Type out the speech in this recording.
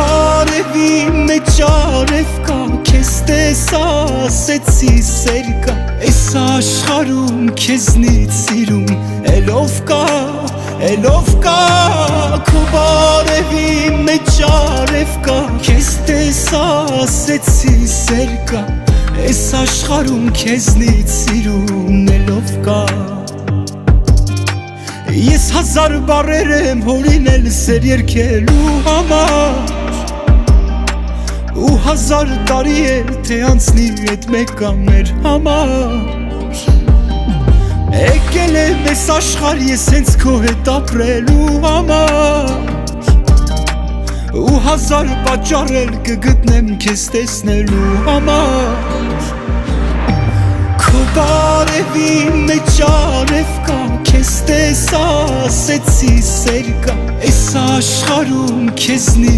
բարևի մեջ արև կա, քեզ տեսա ասեցի սեր կա, այս աշխարհում քեզնից սիրում էլով կա, քո բարևի մեջ արև կա, քեզ տեսա ասեցի սեր կա, այս աշխարհում քեզնից սիրում էլով կա։ Ես հազար բառեր եմ հորինել սեր երգելու համար, ու հազար տարի է թե անցնի էդ մեկ ամեր համար, եկել եմ ես աշխարհ ես հենց քո հետ ապրելու համար, ու հազար պատճառ էլ կգտնեմ քեզ տեսնելու համար, քո բարևի մեջ արև կա, քեզ տեսա ասեցի սեր կա, այս աշխարհում քեզնից